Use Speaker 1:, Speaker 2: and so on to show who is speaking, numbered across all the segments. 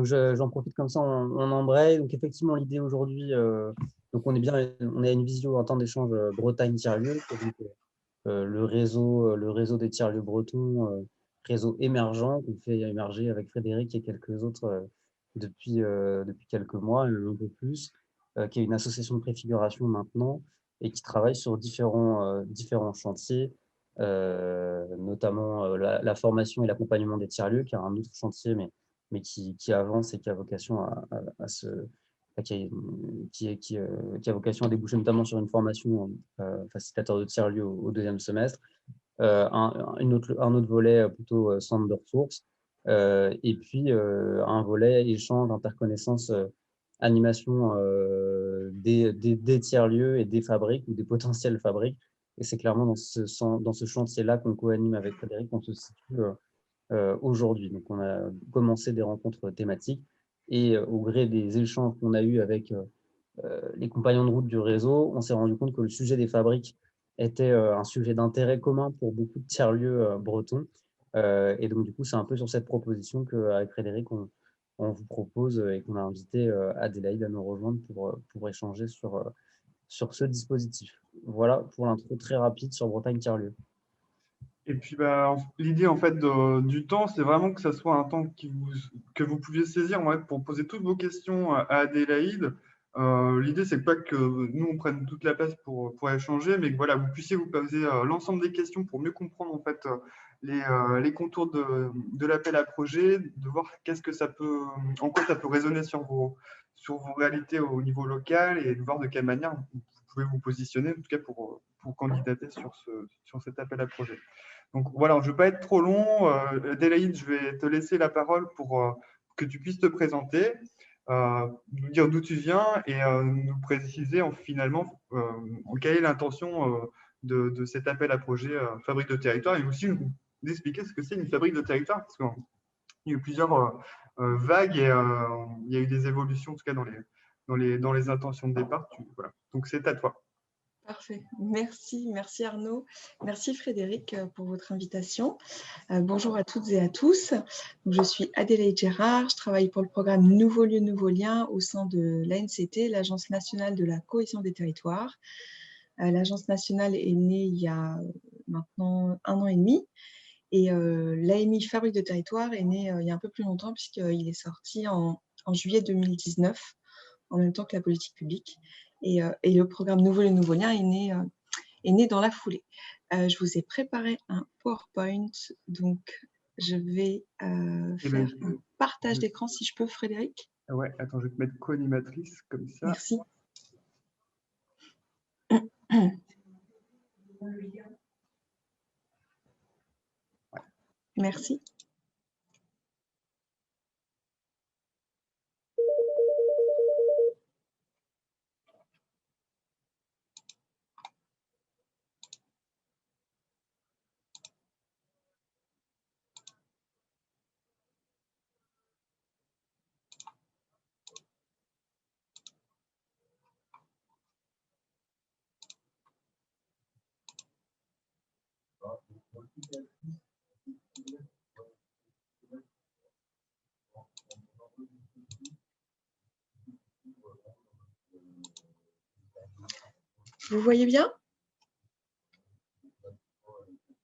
Speaker 1: donc j'en profite comme ça, on embraye. Donc effectivement, l'idée aujourd'hui, donc on a une visio, un temps d'échange Bretagne tiers-lieu, qui est donc le réseau des tiers-lieux bretons, réseau émergent qu'on fait émerger avec Frédéric et quelques autres depuis quelques mois, un peu plus, qui est une association de préfiguration maintenant et qui travaille sur différents chantiers, notamment la formation et l'accompagnement des tiers-lieux, qui est un autre chantier, mais qui avance et qui a vocation à se qui a vocation à déboucher notamment sur une formation facilitateur de tiers-lieux au deuxième semestre, un autre volet plutôt centre de ressources, et puis un volet échange, interconnaissance, animation des tiers-lieux et des fabriques ou des potentielles fabriques. Et c'est clairement dans ce chantier-là qu'on co-anime avec Frédéric, qu'on se situe aujourd'hui. Donc, on a commencé des rencontres thématiques et au gré des échanges qu'on a eus avec les compagnons de route du réseau, on s'est rendu compte que le sujet des fabriques était un sujet d'intérêt commun pour beaucoup de tiers-lieux bretons. Et donc, du coup, c'est un peu sur cette proposition qu'avec Frédéric, on vous propose et qu'on a invité Adélaïde à nous rejoindre pour échanger sur ce dispositif. Voilà pour l'intro très rapide sur Bretagne tiers-lieux.
Speaker 2: Et puis, bah, l'idée en fait du temps, c'est vraiment que ça soit un temps que vous pouviez saisir pour poser toutes vos questions à Adélaïde. L'idée, c'est pas que nous on prenne toute la place pour échanger, mais que voilà, vous puissiez vous poser l'ensemble des questions pour mieux comprendre en fait les contours de l'appel à projet, de voir en quoi ça peut résonner sur vos réalités au niveau local et de voir de quelle manière vous pouvez vous positionner, en tout cas pour candidater sur cet appel à projet. Donc voilà, je ne vais pas être trop long. Adélaïde, je vais te laisser la parole pour que tu puisses te présenter, nous dire d'où tu viens et nous préciser finalement quelle est l'intention de cet appel à projet fabrique de territoire, et aussi nous expliquer ce que c'est une fabrique de territoire, parce qu'il y a eu plusieurs vagues et il y a eu des évolutions, en tout cas dans les intentions de départ. Voilà. Donc c'est à toi.
Speaker 3: Parfait. Merci Arnaud. Merci Frédéric pour votre invitation. Bonjour à toutes et à tous. Je suis Adélaïde Gérard, je travaille pour le programme Nouveaux lieux, nouveaux liens au sein de l'ANCT, l'Agence nationale de la cohésion des territoires. L'Agence nationale est née il y a maintenant 1 an et demi et l'AMI Fabrique de territoire est née il y a un peu plus longtemps puisqu'il est sorti en juillet 2019, en même temps que la politique publique. Et le programme Nouveaux lieux, nouveaux liens est né dans la foulée. Je vous ai préparé un PowerPoint, donc je vais faire un partage d'écran si je peux, Frédéric.
Speaker 2: Ouais, attends, je vais te mettre co-animatrice comme ça.
Speaker 3: Merci. Merci. Vous voyez bien?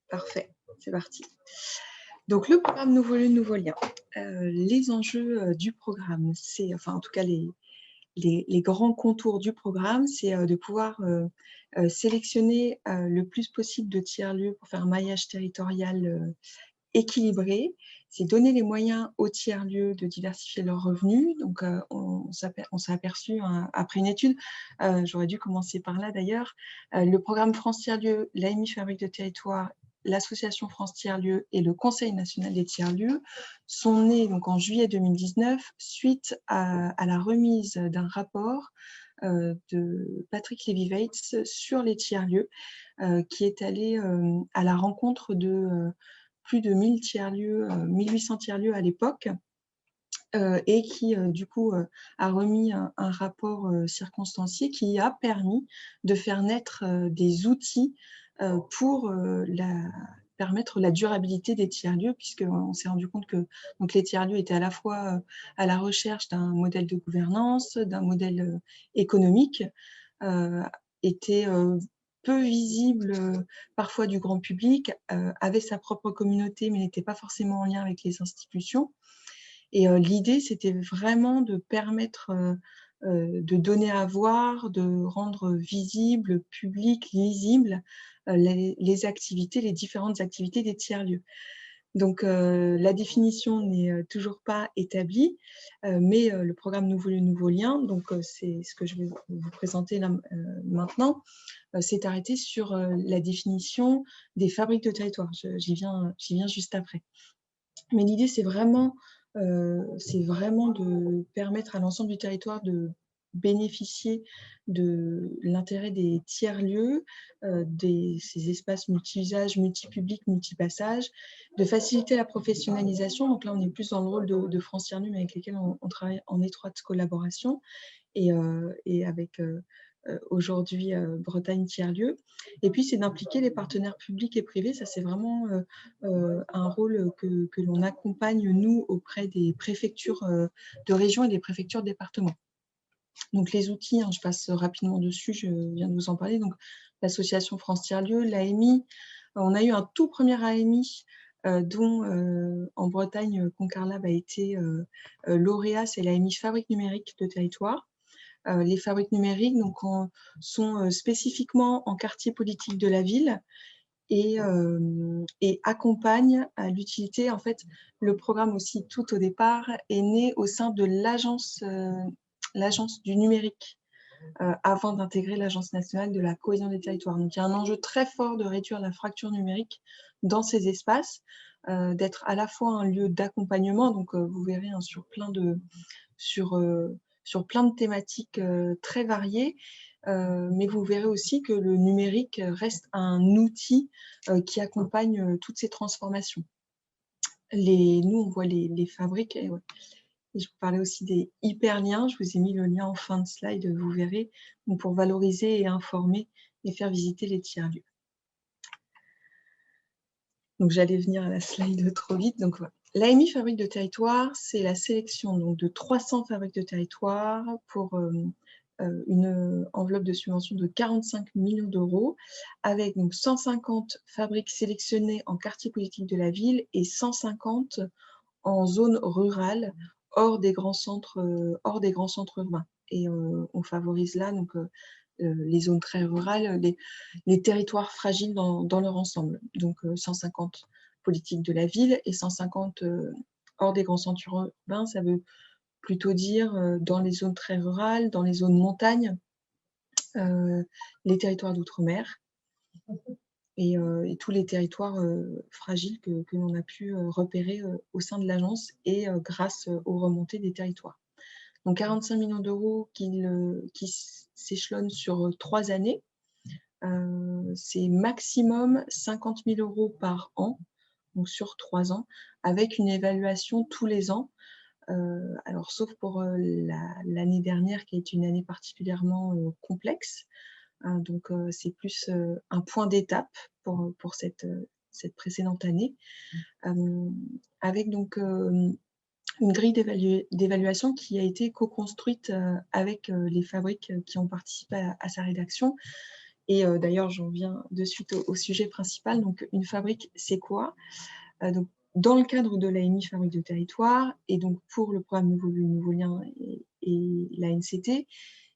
Speaker 3: Parfait, c'est parti. Donc, le programme Nouveaux lieux, nouveaux liens. Les enjeux du programme, c'est, enfin, en tout cas, les grands contours du programme, c'est de pouvoir sélectionner le plus possible de tiers-lieux pour faire un maillage territorial équilibré. C'est donner les moyens aux tiers-lieux de diversifier leurs revenus. Donc, on s'est aperçu, après une étude, j'aurais dû commencer par là d'ailleurs, le programme France Tiers-Lieux, l'AMI Fabrique de territoire, l'association France Tiers-Lieux et le Conseil national des tiers-lieux sont nés donc, en juillet 2019 suite à la remise d'un rapport de Patrick Lévy-Weitz sur les tiers-lieux, qui est allé à la rencontre de plus de 1000 tiers-lieux, 1800 tiers-lieux à l'époque, et qui, du coup, a remis un rapport circonstancié qui a permis de faire naître des outils pour permettre la durabilité des tiers-lieux, puisqu'on s'est rendu compte que donc, les tiers-lieux étaient à la fois à la recherche d'un modèle de gouvernance, d'un modèle économique, étaient peu visibles parfois du grand public, avaient sa propre communauté, mais n'étaient pas forcément en lien avec les institutions. Et l'idée, c'était vraiment de permettre de donner à voir, de rendre visible, public, lisible les activités, les différentes activités des tiers-lieux. Donc, la définition n'est toujours pas établie, mais le programme Nouveau lieu, nouveau lien, donc c'est ce que je vais vous présenter là, maintenant, s'est arrêté sur la définition des fabriques de territoire. J'y viens juste après. Mais l'idée, c'est vraiment de permettre à l'ensemble du territoire de bénéficier de l'intérêt des tiers-lieux, ces espaces multi-usages, multi-publics, multi-passages, de faciliter la professionnalisation. Donc là, on est plus dans le rôle de France Tiers-Lieux, mais avec lesquels on travaille en étroite collaboration et avec aujourd'hui Bretagne Tiers-Lieux. Et puis, c'est d'impliquer les partenaires publics et privés. Ça, c'est vraiment un rôle que l'on accompagne, nous, auprès des préfectures de région et des préfectures de département. Donc, les outils, je passe rapidement dessus, je viens de vous en parler. Donc, l'association France Tiers-Lieux, l'AMI. On a eu un tout premier AMI dont en Bretagne, Concarlab a été lauréat, c'est l'AMI Fabrique numérique de territoire. Les fabriques numériques donc, sont spécifiquement en quartier politique de la ville et accompagnent à l'utilité. En fait, le programme aussi, tout au départ, est né au sein de l'agence du numérique avant d'intégrer l'Agence nationale de la cohésion des territoires. Donc, il y a un enjeu très fort de réduire la fracture numérique dans ces espaces, d'être à la fois un lieu d'accompagnement. Donc, vous verrez sur plein de thématiques très variées, mais vous verrez aussi que le numérique reste un outil qui accompagne toutes ces transformations. Nous, on voit les fabriques, et je vous parlais aussi des hyperliens, je vous ai mis le lien en fin de slide, vous verrez, donc pour valoriser et informer et faire visiter les tiers-lieux. Donc, j'allais venir à la slide trop vite. Donc, voilà. L'AMI Fabrique de territoire, c'est la sélection donc, de 300 fabriques de territoire pour une enveloppe de subvention de 45 millions d'euros, avec donc 150 fabriques sélectionnées en quartier politique de la ville et 150 en zone rurale, hors des grands centres urbains. Et on favorise là donc, les zones très rurales, les territoires fragiles dans leur ensemble. Donc 150 politiques de la ville et 150 hors des grands centres urbains, ça veut plutôt dire dans les zones très rurales, dans les zones montagnes, les territoires d'outre-mer et tous les territoires fragiles que l'on a pu repérer au sein de l'agence et grâce aux remontées des territoires. Donc 45 millions d'euros qui s'échelonnent sur 3 années. C'est maximum 50 000 euros par an, donc sur 3 ans, avec une évaluation tous les ans. Alors, sauf pour l'année dernière, qui est une année particulièrement complexe. Donc, c'est plus un point d'étape pour cette précédente année, avec donc une grille d'évaluation qui a été co-construite avec les fabriques qui ont participé à sa rédaction. Et d'ailleurs, j'en viens de suite au sujet principal. Donc, une fabrique, c'est quoi? Donc, dans le cadre de l'AMI Fabrique de territoire, et donc pour le programme Nouveau lien et la NCT,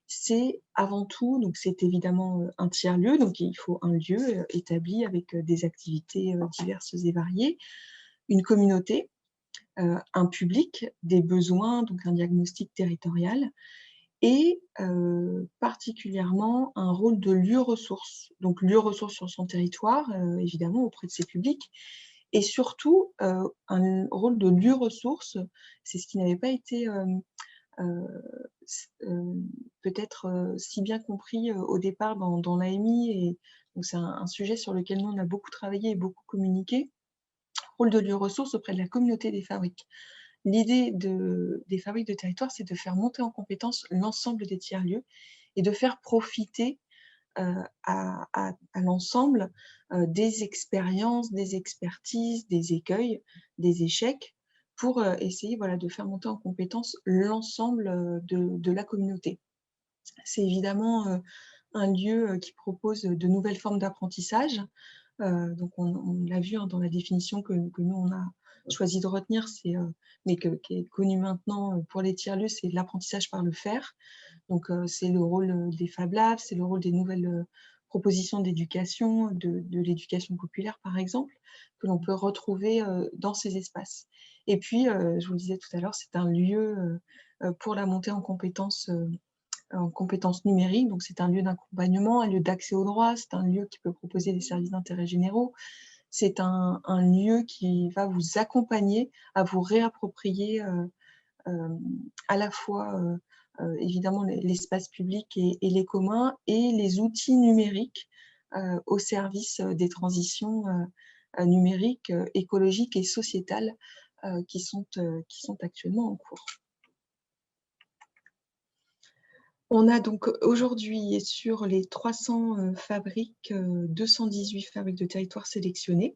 Speaker 3: c'est avant tout, donc c'est évidemment un tiers-lieu, donc il faut un lieu établi avec des activités diverses et variées, une communauté, un public, des besoins, donc un diagnostic territorial, et particulièrement un rôle de lieu ressource. Donc lieu ressource sur son territoire, évidemment auprès de ses publics, et surtout un rôle de lieu ressource. C'est ce qui n'avait pas été peut-être si bien compris au départ dans l'AMI, et donc c'est un sujet sur lequel nous on a beaucoup travaillé et beaucoup communiqué. Rôle de lieu ressource auprès de la communauté des fabriques. L'idée des fabriques de territoire, c'est de faire monter en compétence l'ensemble des tiers-lieux et de faire profiter à l'ensemble des expériences, des expertises, des écueils, des échecs, pour essayer de faire monter en compétence l'ensemble de la communauté. C'est évidemment un lieu qui propose de nouvelles formes d'apprentissage. Donc on l'a vu dans la définition que nous, on a choisi de retenir, mais qui est connue maintenant pour les tiers-lieux, c'est l'apprentissage par le faire. Donc c'est le rôle des Fab Labs, c'est le rôle des nouvelles propositions d'éducation, de l'éducation populaire par exemple, que l'on peut retrouver dans ces espaces. Et puis, je vous le disais tout à l'heure, c'est un lieu pour la montée en compétences numériques. Donc, c'est un lieu d'accompagnement, un lieu d'accès aux droits, c'est un lieu qui peut proposer des services d'intérêt généraux. C'est un lieu qui va vous accompagner à vous réapproprier à la fois, évidemment, l'espace public et les communs et les outils numériques au service des transitions numériques, écologiques et sociétales qui sont actuellement en cours. On a donc aujourd'hui sur les 300 fabriques, 218 fabriques de territoire sélectionnées.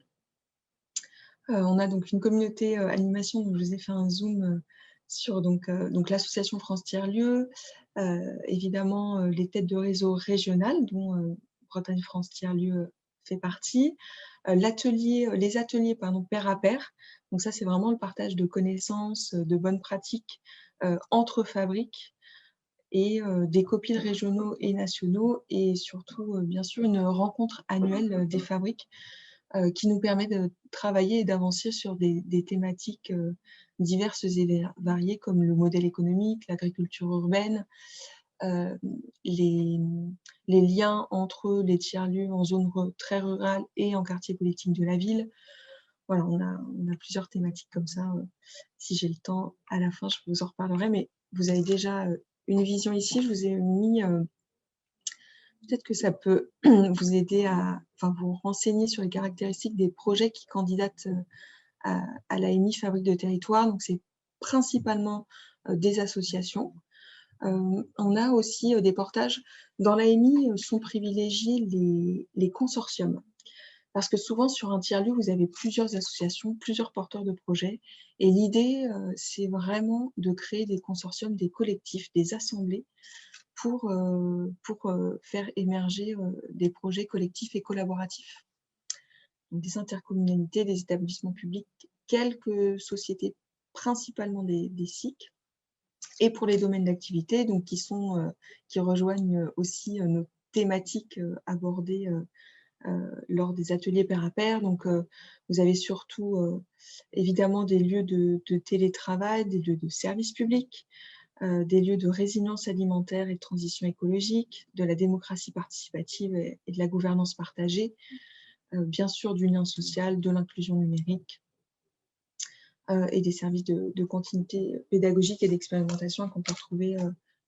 Speaker 3: On a donc une communauté animation, dont je vous ai fait un zoom sur donc l'association France Tiers-Lieux, évidemment les têtes de réseau régionales, dont Bretagne France Tiers-Lieux fait partie, les ateliers pair à pair. Donc ça, c'est vraiment le partage de connaissances, de bonnes pratiques entre fabriques, et des copiles régionaux et nationaux, et surtout, bien sûr, une rencontre annuelle des fabriques qui nous permet de travailler et d'avancer sur des thématiques diverses et variées, comme le modèle économique, l'agriculture urbaine, les liens entre les tiers-lieux en zone très rurale et en quartier politique de la ville. Voilà, on a plusieurs thématiques comme ça. Si j'ai le temps, à la fin, je vous en reparlerai, mais vous avez déjà une vision ici. Je vous ai mis, peut-être que ça peut vous aider à vous renseigner sur les caractéristiques des projets qui candidatent à l'AMI Fabrique de Territoire. Donc, c'est principalement des associations. On a aussi des portages. Dans l'AMI, sont privilégiés les consortiums. Parce que souvent, sur un tiers-lieu, vous avez plusieurs associations, plusieurs porteurs de projets. Et l'idée, c'est vraiment de créer des consortiums, des collectifs, des assemblées pour faire émerger des projets collectifs et collaboratifs. Donc, des intercommunalités, des établissements publics, quelques sociétés, principalement des SIC, et pour les domaines d'activité, donc qui rejoignent aussi nos thématiques abordées lors des ateliers pair à pair. Donc, vous avez surtout évidemment des lieux de télétravail, des lieux de services publics, des lieux de résilience alimentaire et de transition écologique, de la démocratie participative et de la gouvernance partagée, bien sûr du lien social, de l'inclusion numérique, et des services de continuité pédagogique et d'expérimentation qu'on peut retrouver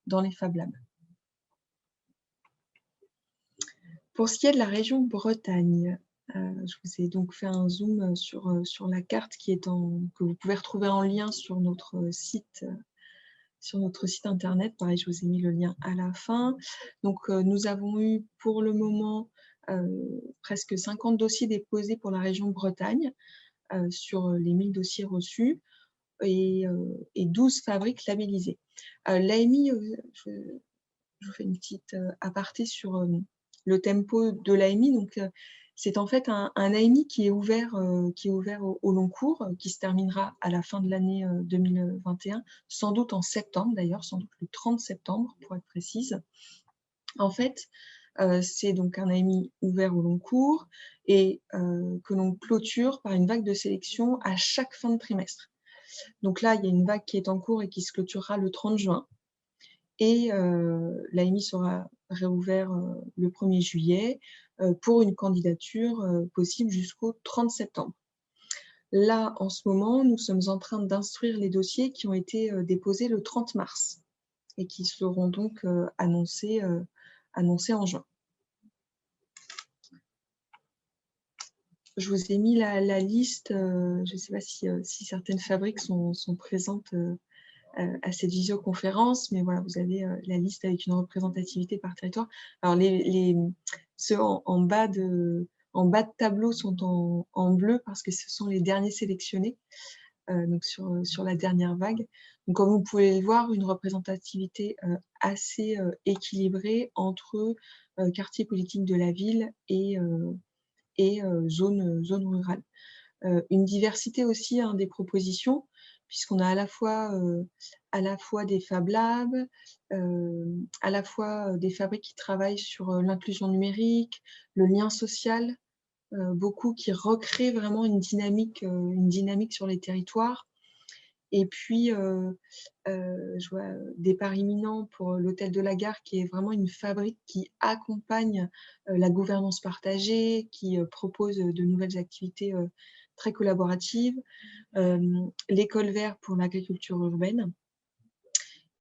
Speaker 3: dans les Fab Labs. Pour ce qui est de la région Bretagne, je vous ai donc fait un zoom sur la carte que vous pouvez retrouver en lien sur notre site internet. Pareil, je vous ai mis le lien à la fin. Donc, nous avons eu pour le moment presque 50 dossiers déposés pour la région Bretagne sur les 1000 dossiers reçus, et 12 fabriques labellisées. L'AMI, je vous fais une petite aparté sur le tempo de l'AMI. Donc, c'est en fait un AMI qui est ouvert au long cours, qui se terminera à la fin de l'année 2021, sans doute en septembre d'ailleurs, sans doute le 30 septembre pour être précise. En fait, c'est donc un AMI ouvert au long cours et que l'on clôture par une vague de sélection à chaque fin de trimestre. Donc là, il y a une vague qui est en cours et qui se clôturera le 30 juin. Et l'AMI sera réouvert le 1er juillet pour une candidature possible jusqu'au 30 septembre. Là, en ce moment, nous sommes en train d'instruire les dossiers qui ont été déposés le 30 mars et qui seront donc annoncés en juin. Je vous ai mis la liste, je ne sais pas si certaines fabriques sont présentes à cette visioconférence, mais voilà, vous avez la liste avec une représentativité par territoire. Alors, ceux en bas de tableau sont en bleu parce que ce sont les derniers sélectionnés, donc sur la dernière vague. Donc, comme vous pouvez le voir, une représentativité assez équilibrée entre quartier politique de la ville et zone rurale. Une diversité aussi des propositions, puisqu'on a à la fois des Fab Labs, à la fois des fabriques qui travaillent sur l'inclusion numérique, le lien social, beaucoup qui recréent vraiment une dynamique sur les territoires. Et puis, je vois départ imminent pour l'Hôtel de la Gare, qui est vraiment une fabrique qui accompagne la gouvernance partagée, qui propose de nouvelles activités très collaboratives. L'École Vert pour l'agriculture urbaine.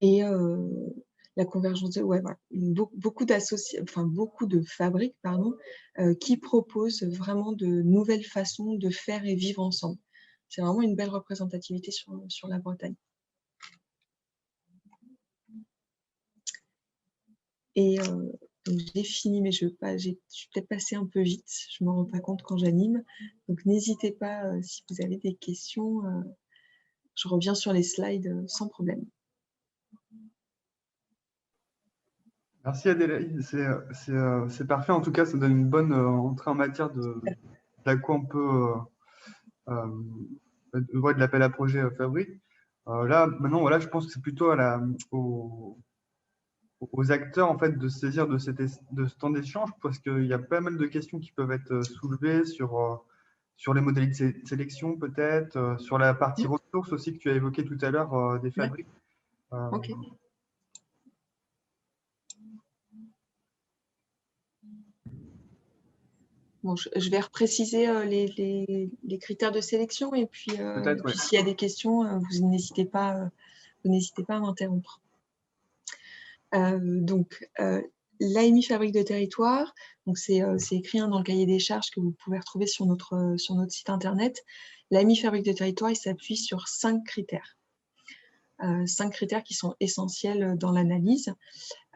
Speaker 3: Et la convergence de... Ouais, voilà. Beaucoup de fabriques qui proposent vraiment de nouvelles façons de faire et vivre ensemble. C'est vraiment une belle représentativité sur la Bretagne. Et j'ai fini, mais je suis peut-être passée un peu vite. Je ne me rends pas compte quand j'anime. Donc, n'hésitez pas, si vous avez des questions, je reviens sur les slides sans problème.
Speaker 2: Merci Adélaïde, c'est parfait. En tout cas, ça donne une bonne entrée en matière d'à quoi on peut de l'appel à projet Fabrique. Là, maintenant, voilà, je pense que c'est plutôt aux acteurs en fait de se saisir de ce temps d'échange, parce qu'il y a pas mal de questions qui peuvent être soulevées sur les modalités de sélection peut-être, sur la partie ressources aussi que tu as évoqué tout à l'heure des fabriques.
Speaker 3: Ok. Bon, je vais repréciser les critères de sélection et puis,
Speaker 2: Ouais.
Speaker 3: s'il y a des questions, vous n'hésitez pas à m'interrompre. Donc, l'AMI Fabrique de Territoire, donc c'est écrit dans le cahier des charges que vous pouvez retrouver sur notre site internet. L'AMI Fabrique de Territoire, il s'appuie sur 5 critères. 5 critères qui sont essentiels dans l'analyse.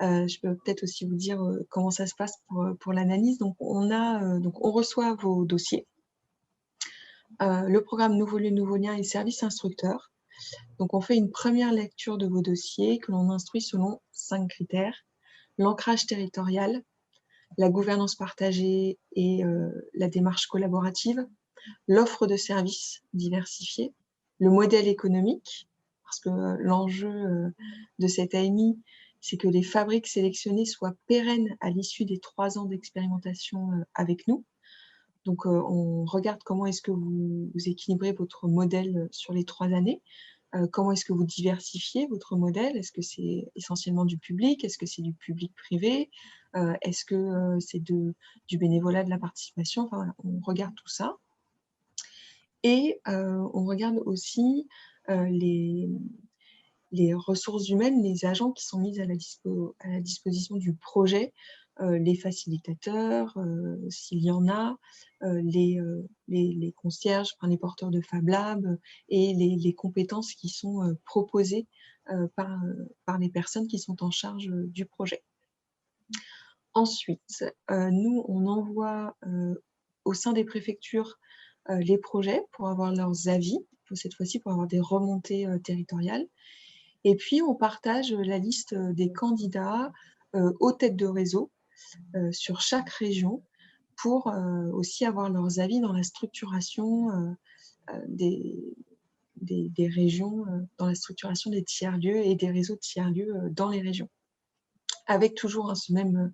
Speaker 3: Je peux peut-être aussi vous dire comment ça se passe pour l'analyse. Donc, on reçoit vos dossiers. Le programme Nouveau lieu, nouveau lien et service instructeur. Donc, on fait une première lecture de vos dossiers que l'on instruit selon 5 critères. L'ancrage territorial, la gouvernance partagée et la démarche collaborative, l'offre de services diversifiée, le modèle économique, parce que l'enjeu de cette AMI, c'est que les fabriques sélectionnées soient pérennes à l'issue des 3 ans d'expérimentation avec nous. Donc, on regarde comment est-ce que vous équilibrez votre modèle sur les 3 années. Comment est-ce que vous diversifiez votre modèle? Est-ce que c'est essentiellement du public? Est-ce que c'est du public-privé? Est-ce que c'est du bénévolat, de la participation? Enfin, voilà, on regarde tout ça. Et on regarde aussi les ressources humaines, les agents qui sont mis à la disposition du projet, les facilitateurs, s'il y en a, les concierges, enfin, les porteurs de Fab Lab et les compétences qui sont proposées par les personnes qui sont en charge du projet. Ensuite, nous, on envoie au sein des préfectures les projets pour avoir leurs avis, cette fois-ci pour avoir des remontées territoriales. Et puis, on partage la liste des candidats aux têtes de réseau sur chaque région pour aussi avoir leurs avis dans la structuration des régions, dans la structuration des tiers-lieux et des réseaux de tiers-lieux dans les régions. Avec toujours ce même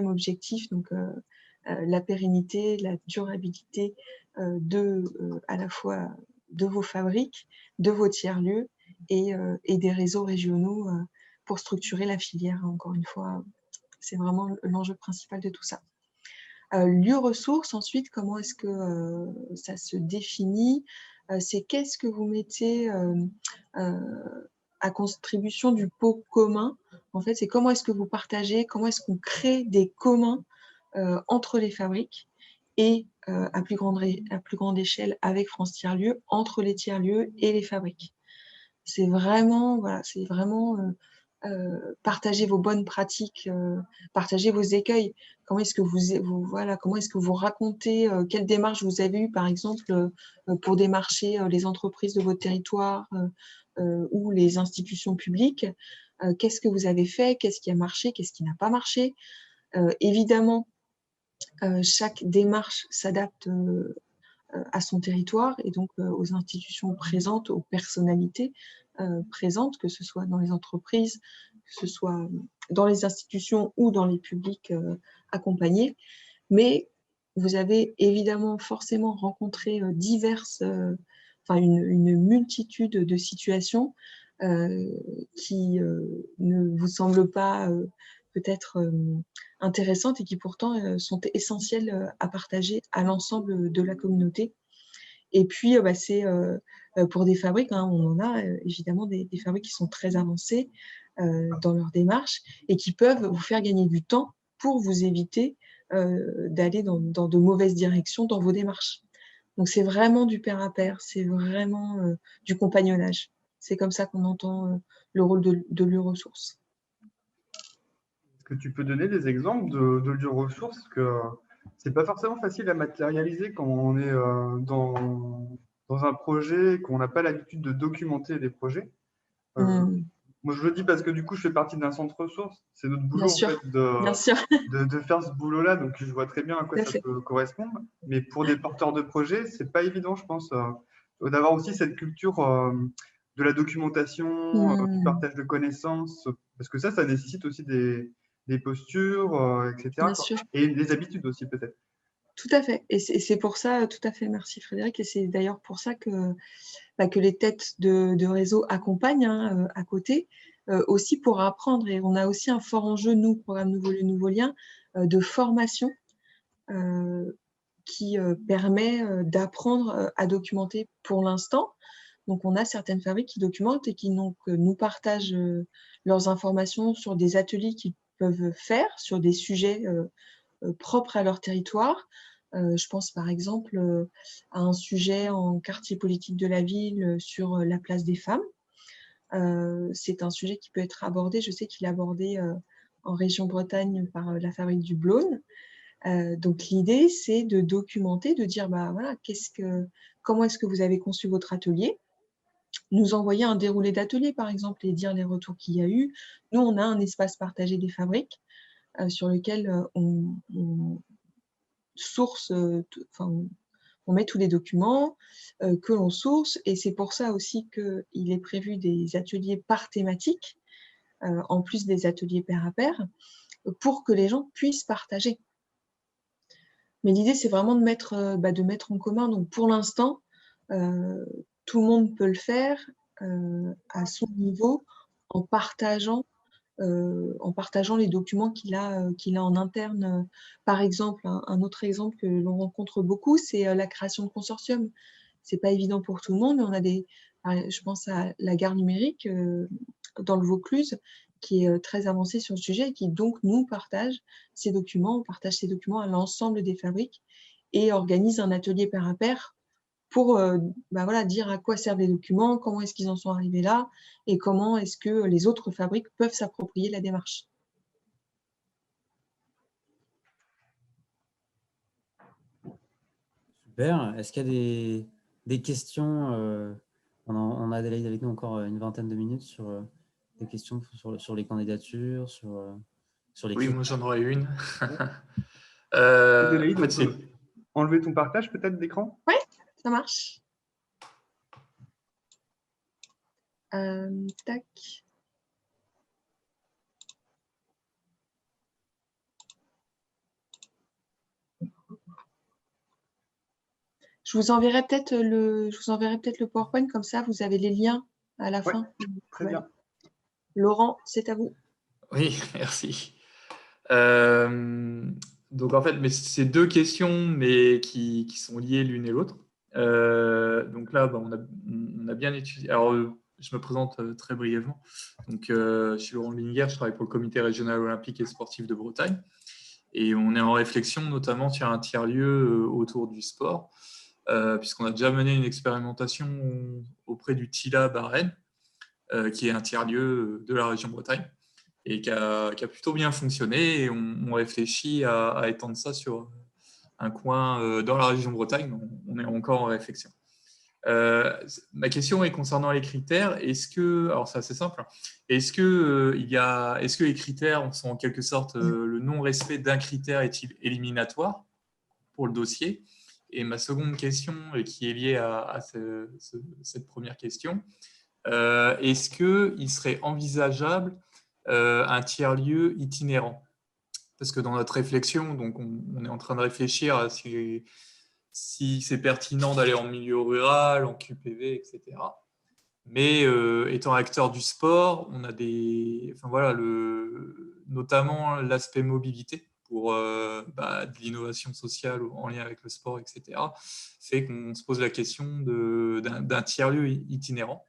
Speaker 3: objectif, donc la pérennité, la durabilité à la fois de vos fabriques, de vos tiers-lieux et des réseaux régionaux pour structurer la filière. Encore une fois, c'est vraiment l'enjeu principal de tout ça. Lieu ressources, ensuite, comment est-ce que ça se définit? C'est qu'est-ce que vous mettez à contribution du pot commun. En fait, c'est comment est-ce que vous partagez, comment est-ce qu'on crée des communs entre les fabriques et à plus grande échelle avec France Tiers-Lieux, entre les tiers-lieux et les fabriques. C'est vraiment, voilà, partager vos bonnes pratiques, partager vos écueils. Comment est-ce que comment est-ce que vous racontez quelle démarche vous avez eue, par exemple, pour démarcher les entreprises de votre territoire ou les institutions publiques. Qu'est-ce que vous avez fait? Qu'est-ce qui a marché? Qu'est-ce qui n'a pas marché? Évidemment, chaque démarche s'adapte à son territoire et donc aux institutions présentes, aux personnalités présentes, que ce soit dans les entreprises, que ce soit dans les institutions ou dans les publics accompagnés. Mais vous avez évidemment forcément rencontré une multitude de situations qui ne vous semblent pas peut-être intéressantes et qui pourtant sont essentielles à partager à l'ensemble de la communauté. Et puis, c'est pour des fabriques, hein, on en a évidemment des fabriques qui sont très avancées dans leur démarche et qui peuvent vous faire gagner du temps pour vous éviter d'aller dans de mauvaises directions dans vos démarches. Donc, c'est vraiment du pair à pair, c'est vraiment du compagnonnage. C'est comme ça qu'on entend le rôle de l'U-Ressources.
Speaker 2: Est-ce que tu peux donner des exemples de lieux ressources que c'est pas forcément facile à matérialiser quand on est dans un projet, qu'on n'a pas l'habitude de documenter des projets. Moi, je le dis parce que du coup, je fais partie d'un centre ressources. C'est notre boulot
Speaker 3: Bien sûr.
Speaker 2: En fait,
Speaker 3: Bien sûr.
Speaker 2: de faire ce boulot-là. Donc, je vois très bien à quoi ça peut correspondre. Mais pour des porteurs de projets, c'est pas évident, je pense, d'avoir aussi cette culture de la documentation, du partage de connaissances, parce que ça nécessite aussi des postures, etc.
Speaker 3: Bien sûr.
Speaker 2: Et des habitudes aussi, peut-être.
Speaker 3: Tout à fait. Et c'est pour ça, tout à fait, merci Frédéric. Et c'est d'ailleurs pour ça que les têtes de réseau accompagnent à côté, aussi pour apprendre. Et on a aussi un fort enjeu, nous, programme Nouveau Lieu, Nouveau Lien, de formation qui permet d'apprendre à documenter pour l'instant. Donc, on a certaines fabriques qui documentent et qui nous partagent leurs informations sur des ateliers qu'ils peuvent faire, sur des sujets propres à leur territoire. Je pense par exemple à un sujet en quartier politique de la ville sur la place des femmes. C'est un sujet qui peut être abordé, je sais qu'il est abordé en région Bretagne par la fabrique du Blône. Donc l'idée, c'est de documenter, de dire voilà, comment est-ce que vous avez conçu votre atelier, nous envoyer un déroulé d'atelier par exemple et dire les retours qu'il y a eu. Nous, on a un espace partagé des fabriques sur lequel on source, on met tous les documents que l'on source, et c'est pour ça aussi qu'il est prévu des ateliers par thématique, en plus des ateliers pair à pair, pour que les gens puissent partager. Mais l'idée, c'est vraiment de mettre en commun. Donc pour l'instant, tout le monde peut le faire à son niveau en partageant les documents qu'il a en interne. Par exemple, un autre exemple que l'on rencontre beaucoup, c'est la création de consortiums. Ce n'est pas évident pour tout le monde, mais on a je pense à la gare numérique dans le Vaucluse, qui est très avancée sur le sujet et qui donc nous partage ces documents, on partage ces documents à l'ensemble des fabriques et organise un atelier pair à pair pour dire à quoi servent les documents, comment est-ce qu'ils en sont arrivés là, et comment est-ce que les autres fabriques peuvent s'approprier la démarche.
Speaker 1: Super. Est-ce qu'il y a des questions on a Adélaïde avec nous encore une vingtaine de minutes sur des questions sur les candidatures, sur les
Speaker 4: Oui,
Speaker 1: critères.
Speaker 4: moi j'en aurais une.
Speaker 2: Adélaïde,
Speaker 4: en fait,
Speaker 2: on peut enlever ton partage peut-être d'écran?
Speaker 3: Oui, ça marche. Tac. Je vous enverrai peut-être le PowerPoint, comme ça vous avez les liens à la fin.
Speaker 2: Très bien.
Speaker 3: Laurent, c'est à vous.
Speaker 4: Oui, merci. Donc en fait, mais c'est deux questions, mais qui sont liées l'une et l'autre. Donc là, on a bien étudié. Alors, je me présente très brièvement. Donc, je suis Laurent Liniger, je travaille pour le Comité régional olympique et sportif de Bretagne. Et on est en réflexion notamment sur un tiers-lieu autour du sport, puisqu'on a déjà mené une expérimentation auprès du TILAB à Rennes. qui est un tiers-lieu de la région Bretagne et qui a plutôt bien fonctionné. Et on réfléchit à étendre ça sur un coin dans la région Bretagne. On est encore en réflexion. Ma question est concernant les critères. Alors c'est assez simple, est-ce que les critères sont en quelque sorte le non-respect d'un critère est-il éliminatoire pour le dossier? Et ma seconde question, qui est liée à cette première question, est-ce qu'il serait envisageable un tiers-lieu itinérant? Parce que dans notre réflexion, donc on est en train de réfléchir à si c'est pertinent d'aller en milieu rural, en QPV, etc. Mais étant acteur du sport, on a notamment l'aspect mobilité pour de l'innovation sociale en lien avec le sport, etc. Fait qu'on se pose la question d'un tiers-lieu itinérant.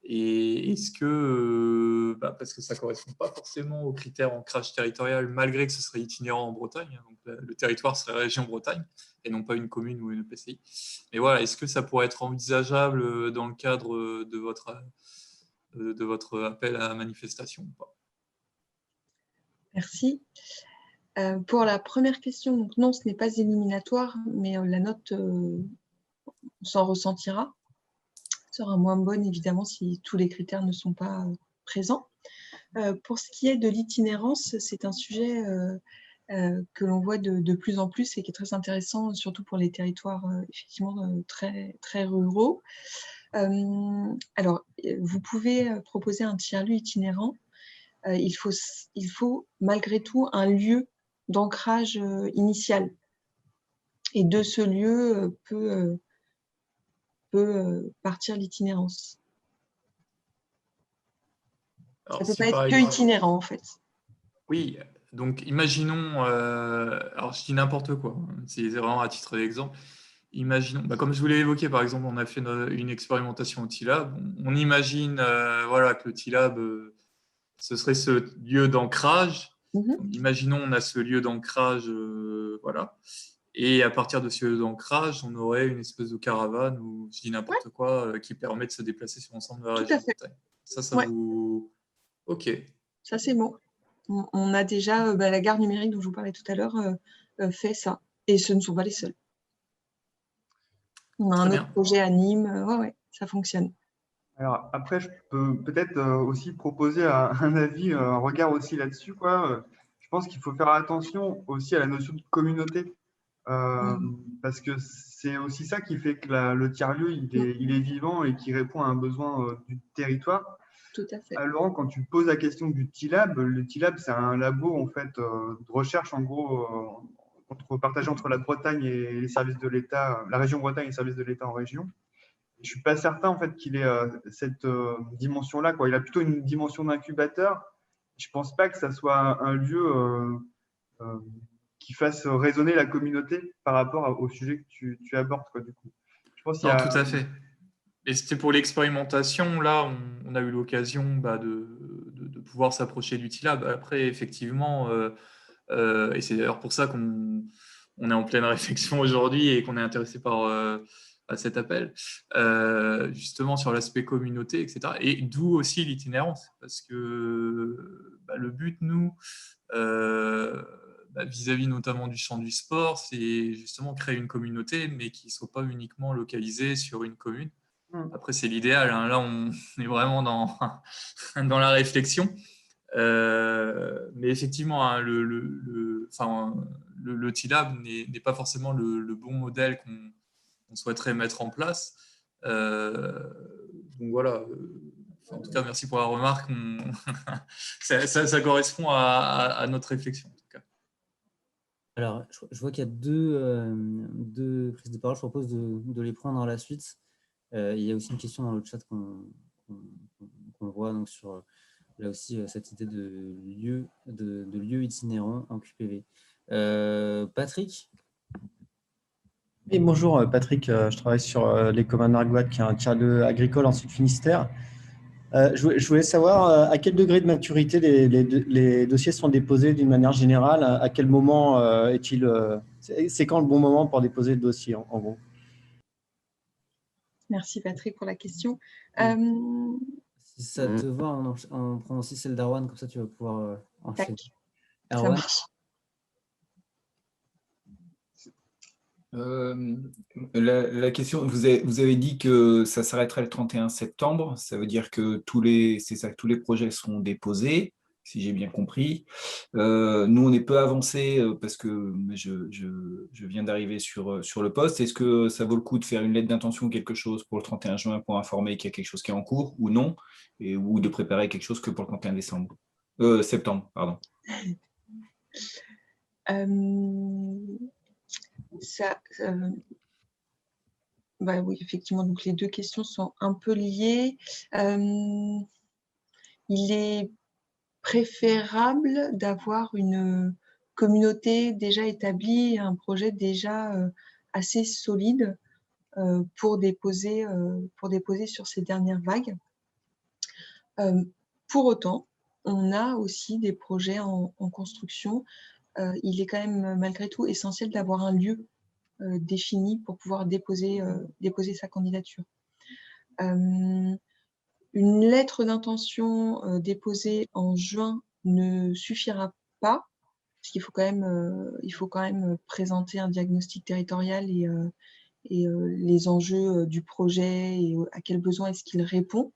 Speaker 4: Et est-ce que, parce que ça ne correspond pas forcément aux critères ancrage territorial, malgré que ce serait itinérant en Bretagne, donc le territoire serait région Bretagne, et non pas une commune ou une EPCI. Mais voilà, est-ce que ça pourrait être envisageable dans le cadre de votre appel à la manifestation ou pas?
Speaker 3: Merci. Pour la première question, donc non, ce n'est pas éliminatoire, mais la note s'en ressentira. Sera moins bonne, évidemment, si tous les critères ne sont pas présents. Pour ce qui est de l'itinérance, c'est un sujet que l'on voit de plus en plus et qui est très intéressant, surtout pour les territoires effectivement très, très ruraux. Alors, vous pouvez proposer un tiers-lieu itinérant. Il faut malgré tout un lieu d'ancrage initial. Et de ce lieu peut partir l'itinérance. Ça ne peut pas être que itinérant, en fait.
Speaker 4: Oui, donc imaginons, alors je dis n'importe quoi, c'est vraiment à titre d'exemple. Imaginons, comme je vous l'ai évoqué, par exemple, on a fait une expérimentation au TILAB. On imagine que le TILAB, ce serait ce lieu d'ancrage. Imaginons, on a ce lieu d'ancrage, et à partir de ce lieu d'ancrage, on aurait une espèce de caravane, ou je dis n'importe quoi, qui permet de se déplacer sur l'ensemble de la région de Bretagne. Ça vous... Ok.
Speaker 3: Ça, c'est bon. On a déjà, la gare numérique dont je vous parlais tout à l'heure, fait ça. Et ce ne sont pas les seuls. On a un autre projet à Nîmes. Ça fonctionne.
Speaker 2: Alors après, je peux peut-être aussi proposer un avis, un regard aussi là-dessus, quoi. Je pense qu'il faut faire attention aussi à la notion de communauté. Parce que c'est aussi ça qui fait que le tiers-lieu, il est vivant et qui répond à un besoin du territoire.
Speaker 3: Tout à fait.
Speaker 2: Laurent, quand tu poses la question du TILAB, le TILAB, c'est un labo en fait, de recherche en gros partagé entre la Bretagne et les services de l'État, la région Bretagne et les services de l'État en région. Je ne suis pas certain en fait qu'il ait cette dimension-là, quoi. Il a plutôt une dimension d'incubateur. Je ne pense pas que ça soit un lieu qui fasse résonner la communauté par rapport au sujet que tu abordes, quoi, du coup. Je pense
Speaker 4: tout à fait. Et c'était pour l'expérimentation. Là, on a eu l'occasion de pouvoir s'approcher du TILAB. Après, effectivement, et c'est d'ailleurs pour ça qu'on est en pleine réflexion aujourd'hui et qu'on est intéressé par à cet appel, justement sur l'aspect communauté, etc. Et d'où aussi l'itinérance, parce que le but, nous, vis-à-vis notamment du champ du sport, c'est justement créer une communauté, mais qui ne soit pas uniquement localisée sur une commune. Après, c'est l'idéal. Hein. Là, on est vraiment dans la réflexion. Mais effectivement, hein, le TILAB n'est pas forcément le bon modèle qu'on souhaiterait mettre en place. Donc voilà. En tout cas, merci pour la remarque. Ça correspond à notre réflexion, en tout cas.
Speaker 1: Alors, je vois qu'il y a deux prises de parole. Je propose de les prendre à la suite. Il y a aussi une question dans le chat qu'on voit donc sur là aussi cette idée de lieu itinérant en QPV. Patrick?
Speaker 5: Oui, bonjour Patrick, je travaille sur les communs d'Argoat, qui est un tiers-lieu agricole en Sud-Finistère. Je voulais savoir à quel degré de maturité les dossiers sont déposés d'une manière générale. À quel moment c'est quand le bon moment pour déposer le dossier en gros?
Speaker 3: Merci Patrick pour la question.
Speaker 1: Si ça te va, on prend aussi celle d'Arwan, comme ça tu vas pouvoir enchaîner.
Speaker 3: Tac, ça
Speaker 1: Erwan,
Speaker 3: marche.
Speaker 6: La question, vous avez dit que ça s'arrêterait le 31 septembre. Ça veut dire que c'est ça, que tous les projets seront déposés, si j'ai bien compris. Nous, on est peu avancé parce que je viens d'arriver sur le poste. Est-ce que ça vaut le coup de faire une lettre d'intention ou quelque chose pour le 31 juin pour informer qu'il y a quelque chose qui est en cours ou non, ou de préparer quelque chose que pour le 31 septembre, pardon.
Speaker 3: Bah oui, effectivement, donc les deux questions sont un peu liées. Il est préférable d'avoir une communauté déjà établie, un projet déjà assez solide pour déposer sur ces dernières vagues. Pour autant, on a aussi des projets en construction. Il est quand même malgré tout essentiel d'avoir un lieu défini pour pouvoir déposer sa candidature. Une lettre d'intention déposée en juin ne suffira pas, parce qu'il faut quand même présenter un diagnostic territorial et les enjeux du projet et à quels besoins est-ce qu'il répond.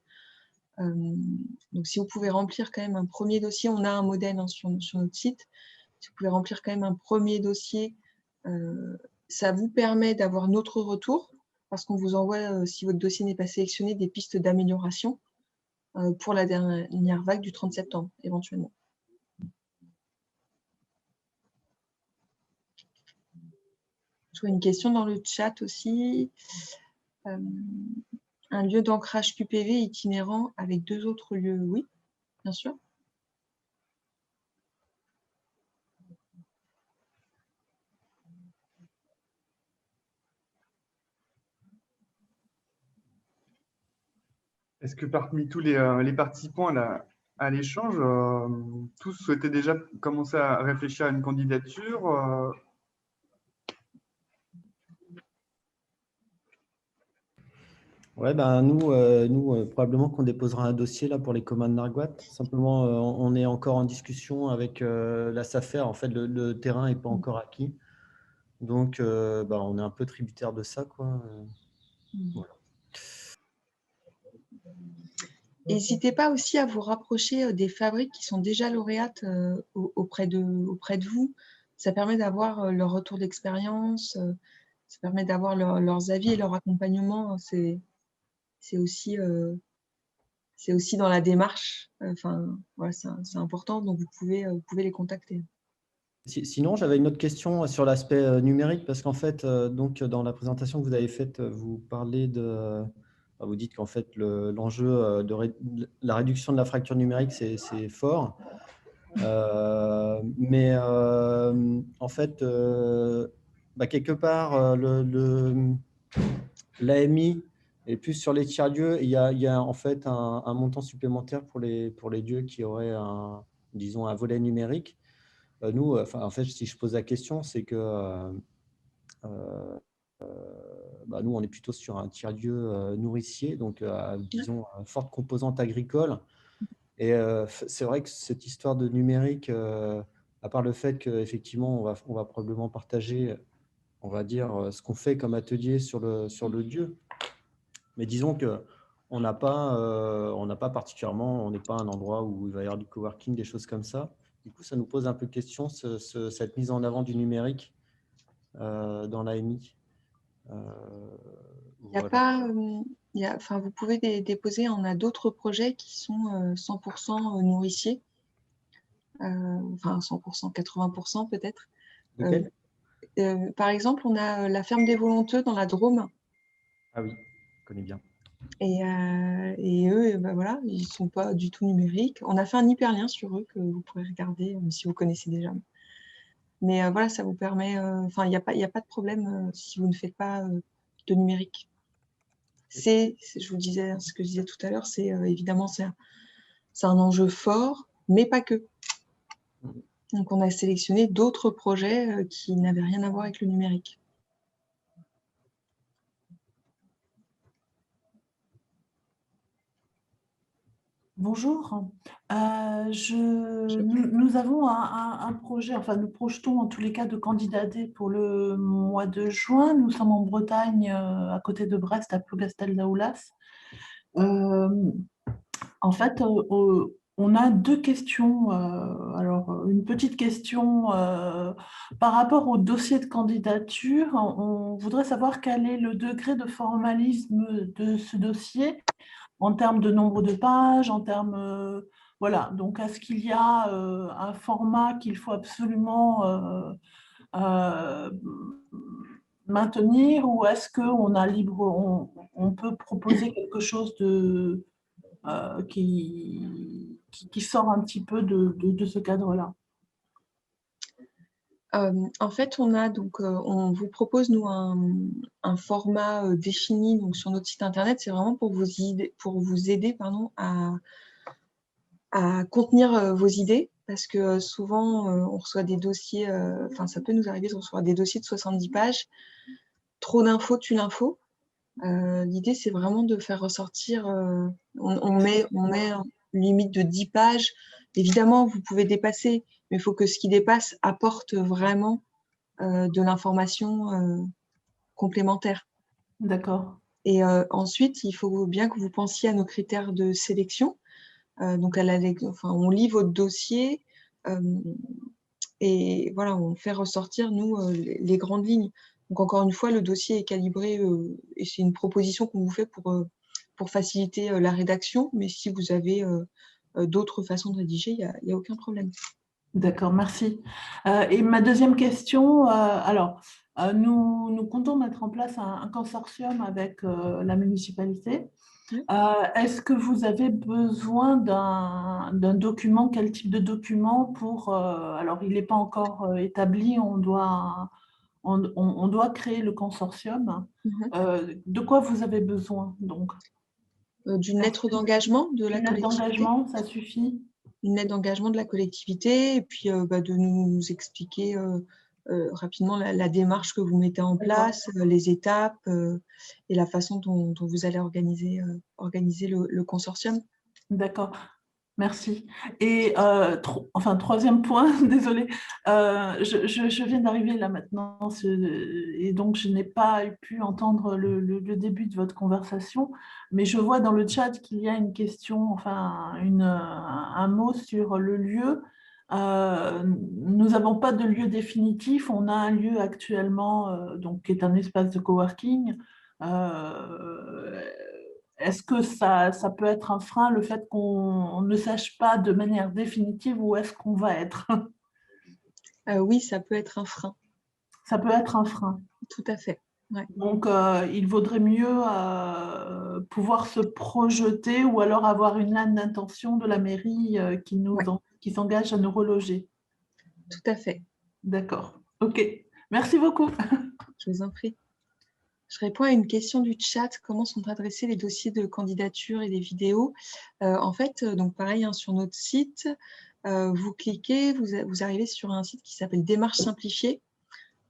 Speaker 3: Donc, si vous pouvez remplir quand même un premier dossier, on a un modèle sur notre site. Si vous pouvez remplir quand même un premier dossier, ça vous permet d'avoir notre retour, parce qu'on vous envoie, si votre dossier n'est pas sélectionné, des pistes d'amélioration pour la dernière vague du 30 septembre, éventuellement. Je vois une question dans le chat aussi. Un lieu d'ancrage QPV itinérant avec 2 autres lieux, oui, bien sûr.
Speaker 2: Est-ce que parmi tous les participants à l'échange, tous souhaitaient déjà commencer à réfléchir à une candidature
Speaker 5: Ouais, ben nous probablement qu'on déposera un dossier là pour les communs Nargoat. Simplement, on est encore en discussion avec la SAFER. En fait, le terrain n'est pas encore acquis. Donc, on est un peu tributaire de ça, quoi. Voilà.
Speaker 3: N'hésitez pas aussi à vous rapprocher des fabriques qui sont déjà lauréates auprès de vous. Ça permet d'avoir leur retour d'expérience, ça permet d'avoir leurs avis et leur accompagnement. C'est aussi dans la démarche. Voilà, c'est important, donc vous pouvez les contacter.
Speaker 5: Sinon, j'avais une autre question sur l'aspect numérique, parce qu'en fait, donc, dans la présentation que vous avez faite, vous parlez vous dites qu'en fait, l'enjeu de la réduction de la fracture numérique, c'est fort. Mais en fait, quelque part, l'AMI est plus sur les tiers-lieux. Il y a en fait un montant supplémentaire pour les lieux qui auraient disons, un volet numérique. Nous, en fait, si je pose la question, c'est que nous, on est plutôt sur un tiers-lieu nourricier, donc disons, forte composante agricole. Et c'est vrai que cette histoire de numérique, à part le fait qu'effectivement, on va probablement partager, on va dire, ce qu'on fait comme atelier sur le lieu. Mais disons qu'on n'a pas particulièrement, on n'est pas un endroit où il va y avoir du coworking, des choses comme ça. Du coup, ça nous pose un peu de question, cette mise en avant du numérique dans l'AMI.
Speaker 3: Il y a pas, vous pouvez déposer, on a d'autres projets qui sont 100% nourriciers, 100%, 80% peut-être. Par exemple, on a la ferme des Volonteux dans la Drôme.
Speaker 5: Ah oui, je connais bien.
Speaker 3: Et eux, voilà, ils ne sont pas du tout numériques. On a fait un hyperlien sur eux que vous pourrez regarder si vous connaissez déjà. Mais voilà, ça vous permet. Il n'y a pas de problème si vous ne faites pas de numérique. Je vous disais ce que je disais tout à l'heure, c'est évidemment c'est un enjeu fort, mais pas que. Donc on a sélectionné d'autres projets qui n'avaient rien à voir avec le numérique.
Speaker 7: Bonjour. Nous avons un projet, enfin nous projetons en tous les cas de candidater pour le mois de juin. Nous sommes en Bretagne, à côté de Brest, à Plougastel-Daoulas. En fait, on a deux questions. Alors, une petite question par rapport au dossier de candidature. On voudrait savoir quel est le degré de formalisme de ce dossier en termes de nombre de pages, en termes… voilà, donc est-ce qu'il y a un format qu'il faut absolument maintenir ou est-ce qu'on a libre, on peut proposer quelque chose de… qui sort un petit peu de ce cadre-là.
Speaker 3: En fait, on vous propose, nous, un format défini donc, sur notre site internet. C'est vraiment pour vous aider à contenir vos idées, parce que souvent, on reçoit des dossiers, enfin, ça peut nous arriver de recevoir des dossiers de 70 pages. Trop d'infos tue l'info. L'idée, c'est vraiment de faire ressortir, on met une limite de 10 pages. Évidemment, vous pouvez dépasser, mais il faut que ce qui dépasse apporte vraiment de l'information complémentaire.
Speaker 7: D'accord.
Speaker 3: Et ensuite, il faut bien que vous pensiez à nos critères de sélection. Donc, on lit votre dossier et voilà, on fait ressortir, nous, les grandes lignes. Donc, encore une fois, le dossier est calibré et c'est une proposition qu'on vous fait pour faciliter la rédaction. Mais si vous avez d'autres façons de rédiger, il n'y a aucun problème.
Speaker 7: D'accord, merci. Et ma deuxième question, alors, nous comptons mettre en place un consortium avec la municipalité. Est-ce que vous avez besoin d'un document? Quel type de document pour… alors, il n'est pas encore établi, on doit créer le consortium. De quoi vous avez besoin, donc?
Speaker 3: D'une lettre d'engagement de la collectivité.
Speaker 7: Une lettre d'engagement, ça suffit?
Speaker 3: Une lettre d'engagement de la collectivité et puis de nous expliquer rapidement la démarche que vous mettez en place, les étapes et la façon dont vous allez organiser le consortium.
Speaker 7: D'accord, merci. Et troisième point, désolée, je viens d'arriver là maintenant et donc je n'ai pas pu entendre le début de votre conversation, mais je vois dans le chat qu'il y a une question, enfin un mot sur le lieu. Nous n'avons pas de lieu définitif, on a un lieu actuellement donc, qui est un espace de coworking. Est-ce que ça peut être un frein, le fait qu'on ne sache pas de manière définitive où est-ce qu'on va être?
Speaker 3: Oui, ça peut être un frein.
Speaker 7: Ça peut être un frein.
Speaker 3: Tout à fait. Ouais.
Speaker 7: Donc, il vaudrait mieux pouvoir se projeter ou alors avoir une lettre d'intention de la mairie qui s'engage à nous reloger.
Speaker 3: Tout à fait.
Speaker 7: D'accord. OK. Merci beaucoup.
Speaker 3: Je vous en prie. Je réponds à une question du chat. Comment sont adressés les dossiers de candidature et les vidéos? En fait, donc pareil, sur notre site, vous cliquez, vous arrivez sur un site qui s'appelle Démarche simplifiée.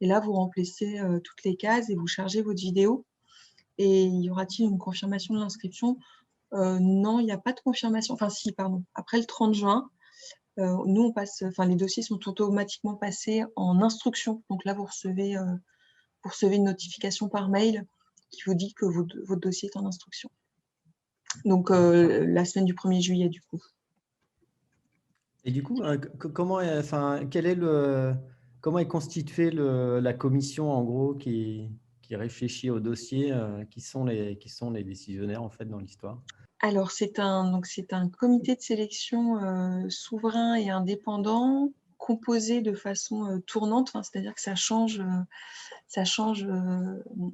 Speaker 3: Et là, vous remplissez toutes les cases et vous chargez votre vidéo. Et y aura-t-il une confirmation de l'inscription? Non, il n'y a pas de confirmation. Enfin, si, pardon. Après le 30 juin, nous, les dossiers sont automatiquement passés en instruction. Donc là, vous recevez une notification par mail qui vous dit que votre dossier est en instruction. Donc, la semaine du 1er juillet, du coup.
Speaker 5: Et du coup, comment est constituée la commission, en gros, qui réfléchit au dossier, qui sont les décisionnaires, en fait, dans l'histoire?
Speaker 3: Alors, c'est un comité de sélection souverain et indépendant, composé de façon tournante, c'est-à-dire que ça change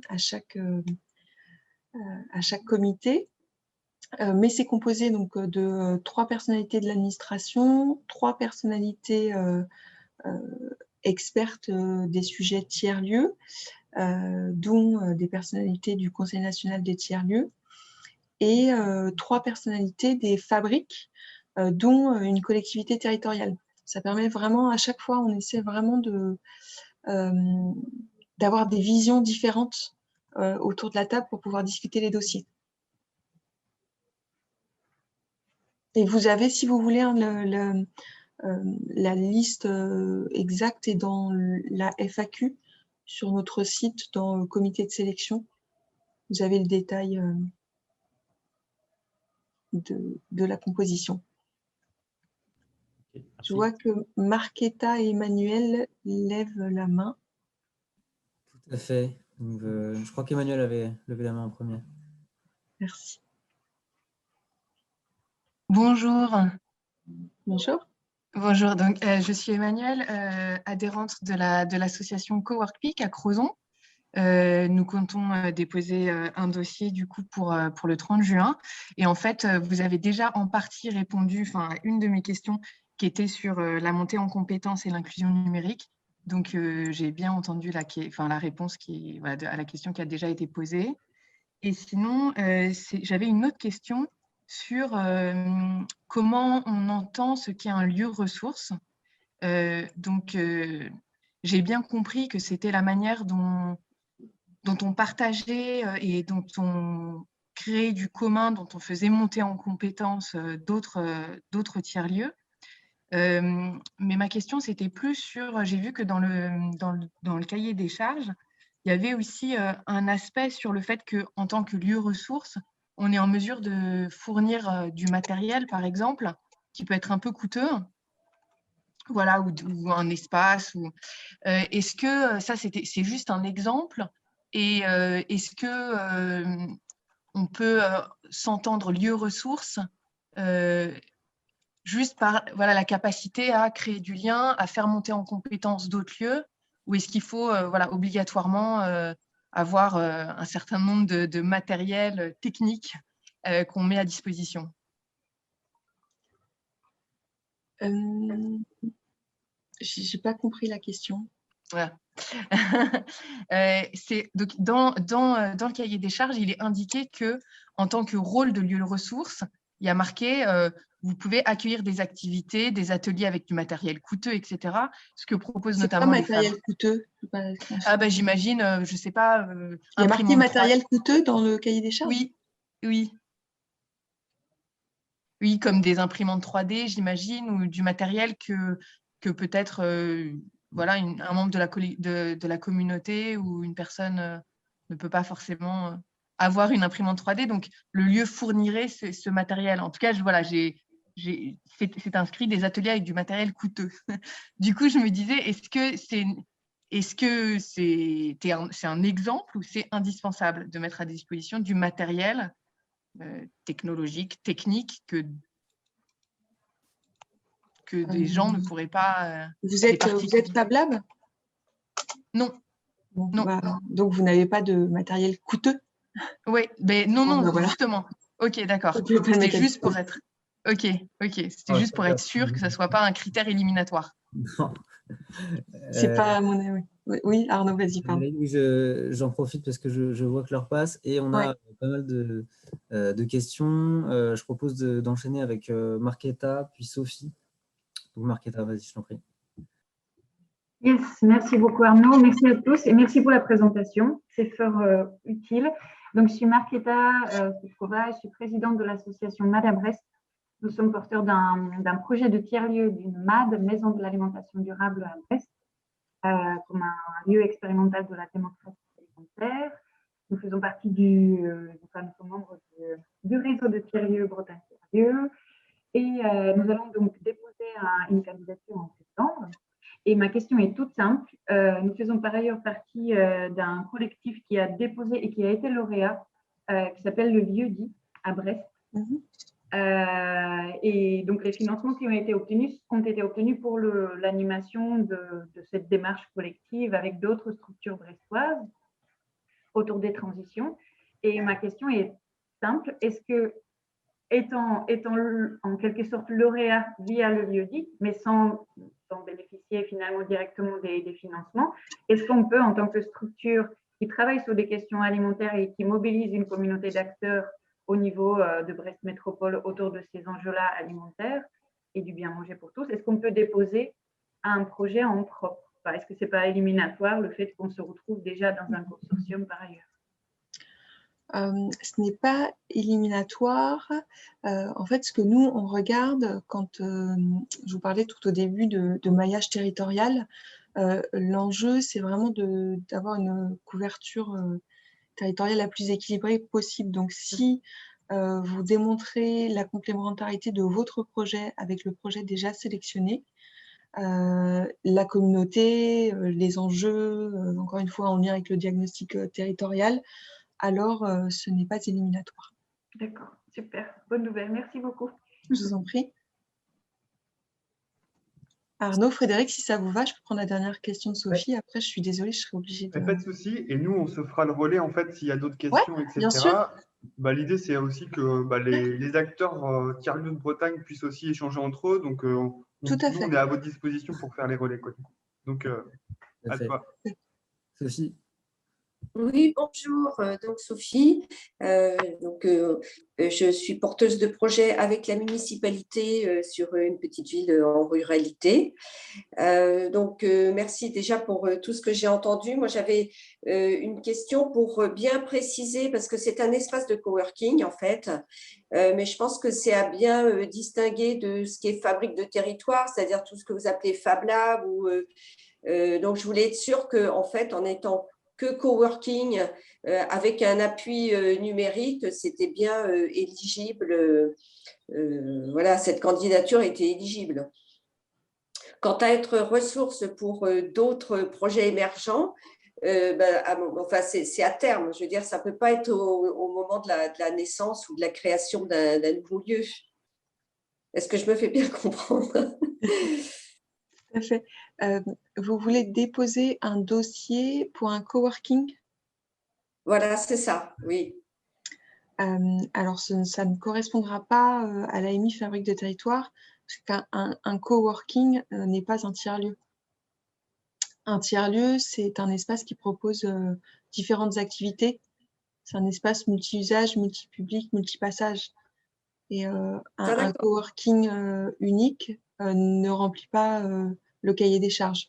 Speaker 3: à chaque comité. Mais c'est composé donc de 3 personnalités de l'administration, 3 personnalités expertes des sujets tiers-lieux, dont des personnalités du Conseil national des tiers-lieux, et 3 personnalités des fabriques, dont une collectivité territoriale. Ça permet vraiment, à chaque fois, on essaie vraiment d'avoir des visions différentes autour de la table pour pouvoir discuter les dossiers. Et vous avez, si vous voulez, hein, la liste exacte est dans la FAQ sur notre site, dans le comité de sélection. Vous avez le détail de la composition.
Speaker 1: Ok,
Speaker 3: Je
Speaker 1: merci.
Speaker 3: vois que Marquetta et Emmanuel lèvent la main.
Speaker 1: Tout à fait. Donc, je crois qu'Emmanuel avait levé la main en premier.
Speaker 3: Merci.
Speaker 8: Bonjour.
Speaker 3: Bonjour.
Speaker 8: Bonjour, donc je suis Emmanuelle, adhérente de l'association Cowork Peak à Crozon. Nous comptons déposer un dossier du coup pour le 30 juin. Et en fait, vous avez déjà en partie répondu à une de mes questions qui était sur la montée en compétences et l'inclusion numérique. Donc, j'ai bien entendu la réponse à la question qui a déjà été posée. Et sinon, j'avais une autre question sur comment on entend ce qu'est un lieu ressource. J'ai bien compris que c'était la manière dont on partageait et dont on créait du commun, dont on faisait monter en compétence d'autres tiers-lieux. Mais ma question, c'était plus sur, j'ai vu que dans le cahier des charges, il y avait aussi un aspect sur le fait qu'en tant que lieu ressource, on est en mesure de fournir du matériel, par exemple, qui peut être un peu coûteux, voilà, ou un espace. Est-ce que ça, c'est juste un exemple? Et est-ce que on peut s'entendre lieu ressource juste par la capacité à créer du lien, à faire monter en compétence d'autres lieux, ou est-ce qu'il faut obligatoirement avoir un certain nombre de matériel technique qu'on met à disposition?
Speaker 3: J'ai pas compris la question.
Speaker 8: Voilà. Donc, dans le cahier des charges, il est indiqué que en tant que rôle de lieu de ressource, il y a marqué vous pouvez accueillir des activités, des ateliers avec du matériel coûteux, etc. Ce que proposent notamment les femmes.
Speaker 3: C'est quoi matériel coûteux?
Speaker 8: J'imagine, je ne sais pas.
Speaker 3: Il y a marqué matériel coûteux dans le cahier des charges?
Speaker 8: Oui. Oui, comme des imprimantes 3D, j'imagine, ou du matériel que peut-être un membre de la communauté ou une personne ne peut pas forcément avoir une imprimante 3D. Donc, le lieu fournirait ce matériel. En tout cas, c'est inscrit des ateliers avec du matériel coûteux. Du coup, je me disais, est-ce que c'est un exemple ou c'est indispensable de mettre à disposition du matériel technologique, technique que des gens ne pourraient pas.
Speaker 3: Vous êtes Fab Lab?
Speaker 8: Non.
Speaker 3: Bon,
Speaker 8: non.
Speaker 3: Donc, vous n'avez pas de matériel coûteux?
Speaker 8: Oui, mais non,
Speaker 3: voilà.
Speaker 8: Justement. Ok, d'accord. C'était juste pour être. Ok. C'était juste pour être sûr que ça ne soit pas un critère éliminatoire.
Speaker 1: Non.
Speaker 3: C'est pas à mon avis. Oui, Arnaud, vas-y, pardon.
Speaker 1: J'en profite parce que je vois que l'heure passe et on a pas mal de questions. Je propose d'enchaîner avec Marquetta, puis Sophie. Donc Marquetta, vas-y, je t'en prie.
Speaker 9: Yes, merci beaucoup Arnaud, merci à tous et merci pour la présentation, c'est fort utile. Donc je suis Marquetta Sutkova, je suis présidente de l'association MAD à Brest. Nous sommes porteurs d'un projet de tiers-lieu d'une MAD, Maison de l'alimentation durable à Brest, comme un lieu expérimental de la démocratie alimentaire. Nous faisons partie nous sommes membres du réseau de tiers-lieux Bretagne Tiers-lieux et nous allons donc déposer une candidature en septembre. Et ma question est toute simple. Nous faisons par ailleurs partie d'un collectif qui a déposé et qui a été lauréat, qui s'appelle le Vieux-Dit à Brest. Et donc, les financements qui ont été obtenus pour l'animation de cette démarche collective avec d'autres structures brestoises autour des transitions. Et ma question est simple. Est-ce que, étant en quelque sorte lauréat via le Vieux-Dit, mais sans bénéficier finalement directement des financements, est-ce qu'on peut, en tant que structure qui travaille sur des questions alimentaires et qui mobilise une communauté d'acteurs au niveau de Brest Métropole autour de ces enjeux-là alimentaires et du bien manger pour tous, est-ce qu'on peut déposer un projet en propre? Est-ce que ce n'est pas éliminatoire le fait qu'on se retrouve déjà dans un consortium par ailleurs?
Speaker 3: Ce n'est pas éliminatoire. En fait, ce que nous, on regarde quand je vous parlais tout au début de maillage territorial, l'enjeu, c'est vraiment d'avoir une couverture territoriale la plus équilibrée possible. Donc, si vous démontrez la complémentarité de votre projet avec le projet déjà sélectionné, la communauté, les enjeux, encore une fois en lien avec le diagnostic territorial, alors ce n'est pas éliminatoire.
Speaker 9: D'accord, super. Bonne nouvelle. Merci beaucoup.
Speaker 3: Je vous en prie. Arnaud, Frédéric, si ça vous va, je peux prendre la dernière question de Sophie. Après, je suis désolée, je serai obligée de…
Speaker 2: Pas de souci. Et nous, on se fera le relais, en fait, s'il y a d'autres questions,
Speaker 3: Ouais,
Speaker 2: etc.
Speaker 3: bien sûr.
Speaker 2: L'idée, c'est aussi que les acteurs tiers-lieux de Bretagne puissent aussi échanger entre eux. Donc,
Speaker 3: Tout à fait.
Speaker 2: on est à votre disposition pour faire les relais, quoi. Donc, à toi.
Speaker 1: Sophie.
Speaker 10: Oui, bonjour, donc Sophie. Je suis porteuse de projet avec la municipalité sur une petite ville en ruralité. Merci déjà pour tout ce que j'ai entendu. Moi, j'avais une question pour bien préciser, parce que c'est un espace de coworking en fait, mais je pense que c'est à bien distinguer de ce qui est fabrique de territoire, c'est-à-dire tout ce que vous appelez Fab Lab. Donc, je voulais être sûre qu'en fait, en étant que coworking avec un appui numérique, c'était bien éligible. Voilà, cette candidature était éligible. Quant à être ressource pour d'autres projets émergents, c'est à terme. Je veux dire, ça ne peut pas être au moment de la naissance ou de la création d'un nouveau lieu. Est-ce que je me fais bien comprendre?
Speaker 3: Tout à fait. Vous voulez déposer un dossier pour un coworking?
Speaker 10: Voilà, c'est ça, oui.
Speaker 3: Alors, ça ne correspondra pas à l'AMI Fabrique de Territoire, parce qu'un coworking n'est pas un tiers-lieu. Un tiers-lieu, c'est un espace qui propose différentes activités. C'est un espace multi-usage, multi-public, multi-passage. Et un coworking unique ne remplit pas le cahier des charges.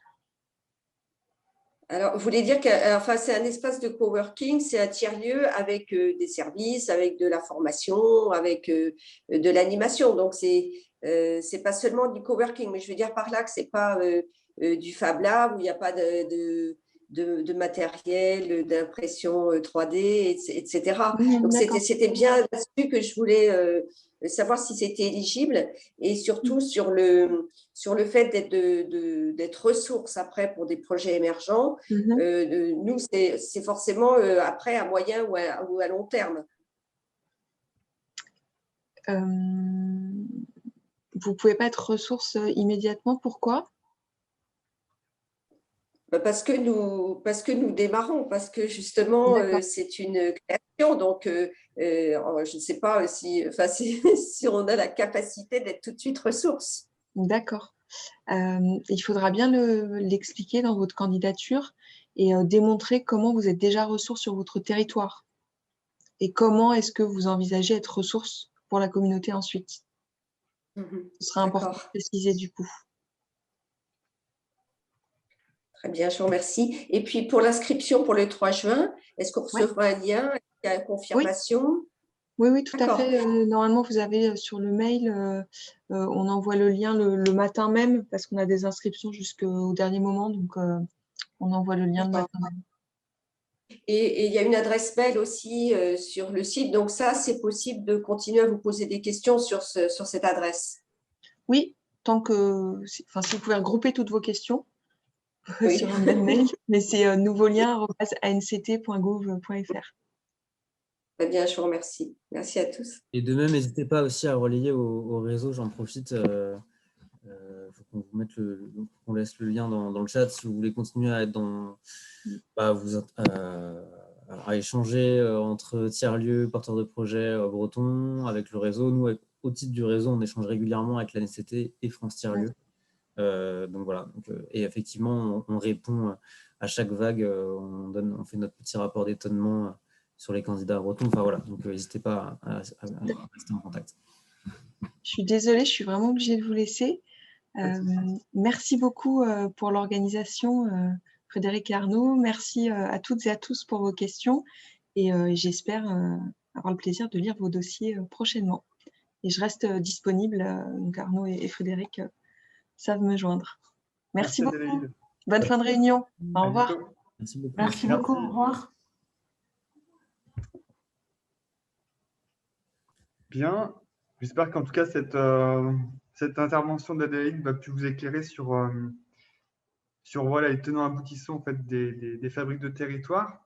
Speaker 10: Alors, vous voulez dire que c'est un espace de coworking, c'est un tiers-lieu avec des services, avec de la formation, avec de l'animation. Donc, c'est pas seulement du coworking, mais je veux dire par là que c'est pas du Fab Lab où il n'y a pas de matériel, d'impression 3D, etc. Donc, c'était bien là-dessus que je voulais savoir si c'était éligible, et surtout sur le fait d'être ressource après pour des projets émergents. Nous, c'est forcément après à moyen ou à long terme.
Speaker 3: Vous ne pouvez pas être ressource immédiatement, pourquoi ?
Speaker 10: Parce que nous démarrons, parce que justement, c'est une création. Donc, je ne sais pas si on a la capacité d'être tout de suite ressource.
Speaker 3: D'accord. Il faudra bien l'expliquer dans votre candidature et démontrer comment vous êtes déjà ressource sur votre territoire. Et comment est-ce que vous envisagez être ressource pour la communauté ensuite. Ce sera important de préciser du coup.
Speaker 10: Très bien, je vous remercie. Et puis, pour l'inscription pour le 3 juin, est-ce qu'on recevra un lien? Il y a une confirmation?
Speaker 3: Oui, tout à fait. Normalement, vous avez sur le mail, on envoie le lien le matin même, parce qu'on a des inscriptions jusqu'au dernier moment. Donc, on envoie le lien le matin même.
Speaker 10: Et il y a une adresse mail aussi sur le site. Donc, ça, c'est possible de continuer à vous poser des questions sur cette adresse?
Speaker 3: Oui, si vous pouvez regrouper toutes vos questions. Sur un même mail, mais c'est nouveaulien@anct.gouv.fr.
Speaker 10: Très bien, je vous remercie. Merci à tous.
Speaker 1: Et de même, n'hésitez pas aussi à relayer au réseau, j'en profite. Faut qu'on vous mette qu'on laisse le lien dans le chat si vous voulez continuer à être à échanger entre tiers-lieux, porteurs de projets bretons, avec le réseau. Nous, au titre du réseau, on échange régulièrement avec l'ANCT et France Tiers-lieux. Donc voilà, et effectivement, on répond à chaque vague, on fait notre petit rapport d'étonnement sur les candidats bretons. Enfin voilà, donc n'hésitez pas à rester en contact.
Speaker 3: Je suis désolée, je suis vraiment obligée de vous laisser. Merci beaucoup pour l'organisation, Frédéric et Arnaud. Merci à toutes et à tous pour vos questions. et j'espère avoir le plaisir de lire vos dossiers prochainement. Et je reste disponible, donc Arnaud et Frédéric savent me joindre. Merci beaucoup.
Speaker 2: Adélaïde.
Speaker 3: Bonne fin de réunion. Au revoir.
Speaker 2: bientôt.
Speaker 5: Merci beaucoup.
Speaker 7: Merci beaucoup. Au revoir.
Speaker 2: Bien. J'espère qu'en tout cas, cette intervention d'Adélaïde va pu vous éclairer sur voilà, les tenants aboutissants en fait, des fabriques de territoire.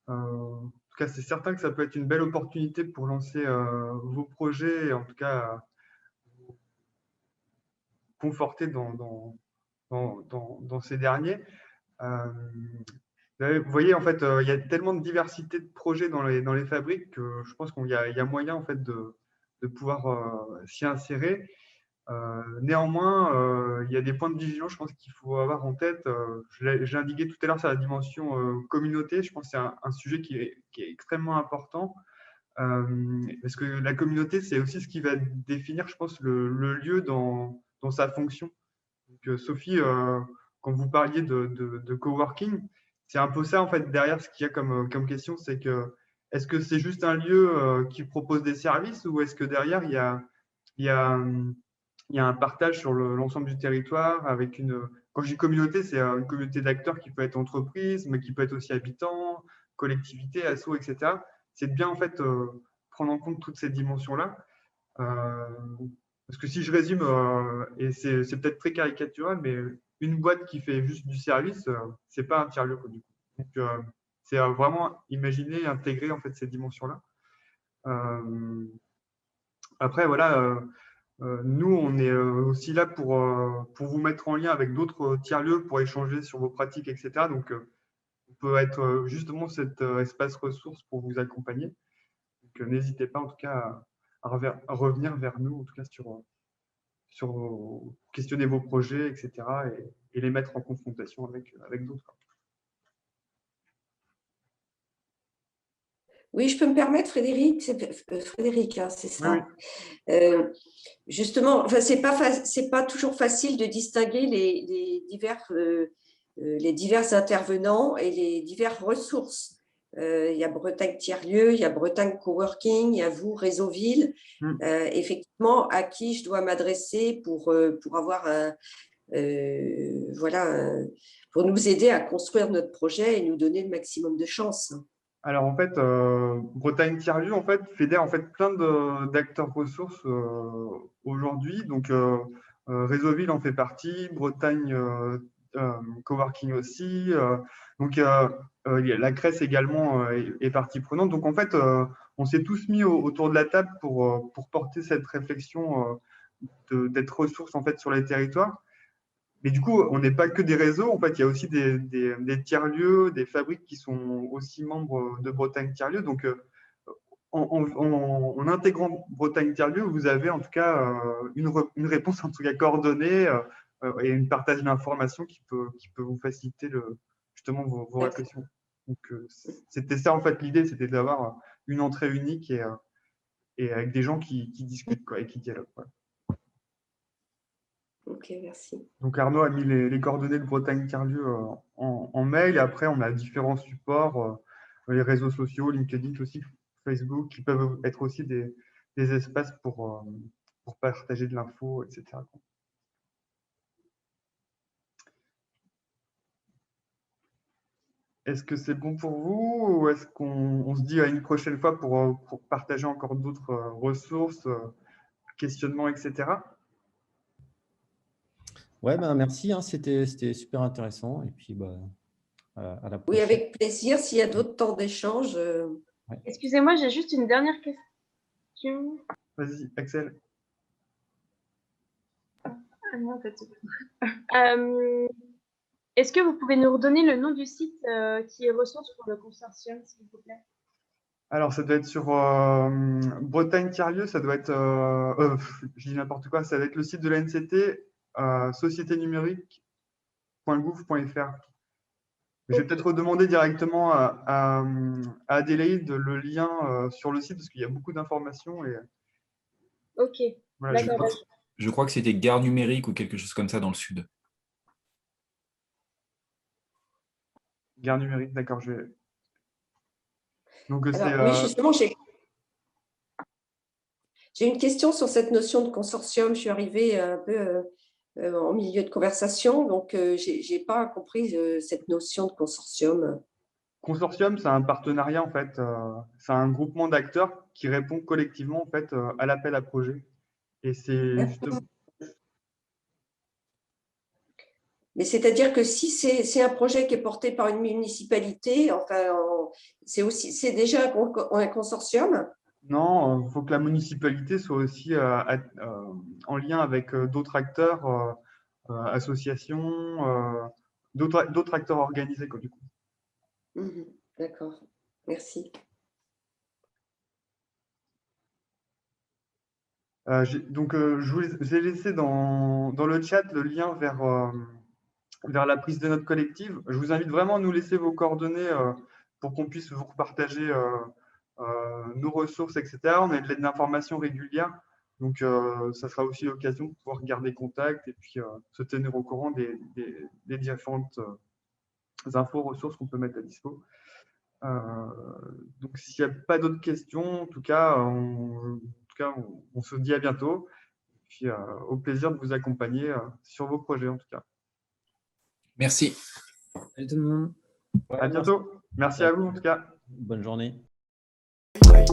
Speaker 2: En tout cas, c'est certain que ça peut être une belle opportunité pour lancer vos projets et en tout cas conforter dans ces derniers. Vous voyez, en fait, il y a tellement de diversité de projets dans les fabriques que je pense qu'il y a moyen en fait, de pouvoir s'y insérer. Néanmoins, il y a des points de vigilance, je pense qu'il faut avoir en tête. J'ai indiqué tout à l'heure sur la dimension communauté. Je pense que c'est un sujet qui est extrêmement important. Parce que la communauté, c'est aussi ce qui va définir, je pense, le lieu dans sa fonction. Donc, Sophie, quand vous parliez de coworking, c'est un peu ça, en fait, derrière ce qu'il y a comme question, c'est que est-ce que c'est juste un lieu qui propose des services ou est-ce que derrière, il y a un partage sur l'ensemble du territoire avec quand je dis communauté, c'est une communauté d'acteurs qui peut être entreprise, mais qui peut être aussi habitants, collectivité, asso, etc. C'est de bien, en fait, prendre en compte toutes ces dimensions-là. Parce que si je résume, et c'est peut-être très caricatural, mais une boîte qui fait juste du service, c'est pas un tiers-lieu. Donc, c'est vraiment imaginer, intégrer en fait ces dimensions-là. Après, voilà, nous, on est aussi là pour vous mettre en lien avec d'autres tiers-lieux pour échanger sur vos pratiques, etc. Donc, on peut être justement cet espace ressource pour vous accompagner. Donc, n'hésitez pas en tout cas à revenir vers nous, en tout cas sur questionner vos projets, etc. et les mettre en confrontation avec d'autres.
Speaker 10: Oui, je peux me permettre, Frédéric, hein, c'est ça.
Speaker 2: Oui.
Speaker 10: Justement, enfin, c'est pas toujours facile de distinguer les divers intervenants et les diverses ressources. Il y a Bretagne Tiers-Lieu, il y a Bretagne Coworking, il y a vous, Réseauville. Effectivement, à qui je dois m'adresser pour avoir pour nous aider à construire notre projet et nous donner le maximum de chance.
Speaker 2: Alors en fait, Bretagne Tiers-Lieu en fait fédère en fait plein d'acteurs ressources aujourd'hui. Donc Réseauville en fait partie, Bretagne Coworking aussi. Donc la CRES également est partie prenante. Donc en fait, on s'est tous mis autour de la table pour porter cette réflexion d'être ressources en fait sur les territoires. Mais du coup, on n'est pas que des réseaux. En fait, il y a aussi des tiers-lieux, des fabriques qui sont aussi membres de Bretagne Tiers-Lieu. Donc, en intégrant Bretagne Tiers-Lieu, vous avez en tout cas une réponse en tout cas coordonnée et un partage d'informations qui peut vous faciliter justement vos réflexions. Donc, c'était ça en fait l'idée, c'était d'avoir une entrée unique et avec des gens qui discutent et qui dialoguent. Voilà.
Speaker 10: Ok, merci.
Speaker 2: Donc Arnaud a mis les coordonnées de Bretagne Tiers-Lieu en mail. Et après, on a différents supports, les réseaux sociaux, LinkedIn aussi, Facebook, qui peuvent être aussi des espaces pour partager de l'info, etc. Est-ce que c'est bon pour vous ou est-ce qu'on se dit à une prochaine fois pour partager encore d'autres ressources, questionnements, etc.
Speaker 5: Ouais, ben merci, hein, c'était super intéressant. Et puis, à la prochaine.
Speaker 10: Oui, avec plaisir. S'il y a d'autres temps d'échange.
Speaker 5: Ouais.
Speaker 11: Excusez-moi, j'ai juste une dernière question.
Speaker 2: Vas-y, Axel.
Speaker 11: Non, pas tout. Est-ce que vous pouvez nous redonner le nom du site qui est ressource pour le consortium, s'il vous plaît?
Speaker 2: Alors, ça doit être sur Bretagne Tiers-Lieu, ça doit être, je dis n'importe quoi, ça doit être le site de l'ANCT, sociéténumérique.gouv.fr. Je vais peut-être redemander directement à Adélaïde le lien sur le site parce qu'il y a beaucoup d'informations.
Speaker 11: Ok.
Speaker 2: Voilà,
Speaker 6: je crois que c'était Gare numérique ou quelque chose comme ça dans le sud.
Speaker 2: Gare numérique, d'accord, je vais. Donc,
Speaker 10: Alors, oui, justement, j'ai une question sur cette notion de consortium. Je suis arrivée un peu en milieu de conversation, donc je n'ai pas compris cette notion de consortium.
Speaker 2: Consortium, c'est un partenariat, en fait. C'est un groupement d'acteurs qui répond collectivement, en fait, à l'appel à projet. Et c'est justement…
Speaker 10: Mais c'est-à-dire que si c'est un projet qui est porté par une municipalité, enfin, c'est déjà un consortium?
Speaker 2: Non, il faut que la municipalité soit aussi en lien avec d'autres acteurs, associations, d'autres acteurs organisés, quoi, du coup.
Speaker 10: D'accord, merci.
Speaker 2: Donc, je vous ai laissé dans le chat le lien vers la prise de notes collective. Je vous invite vraiment à nous laisser vos coordonnées pour qu'on puisse vous partager nos ressources, etc. On a de l'aide d'information régulière, donc ça sera aussi l'occasion de pouvoir garder contact et puis se tenir au courant des différentes infos, ressources qu'on peut mettre à dispo. Donc, s'il n'y a pas d'autres questions, en tout cas, on se dit à bientôt. Puis, au plaisir de vous accompagner sur vos projets, en tout cas.
Speaker 6: Merci.
Speaker 1: Salut tout le monde.
Speaker 2: À bientôt. Merci à vous, en tout cas.
Speaker 5: Bonne journée.
Speaker 6: Ouais.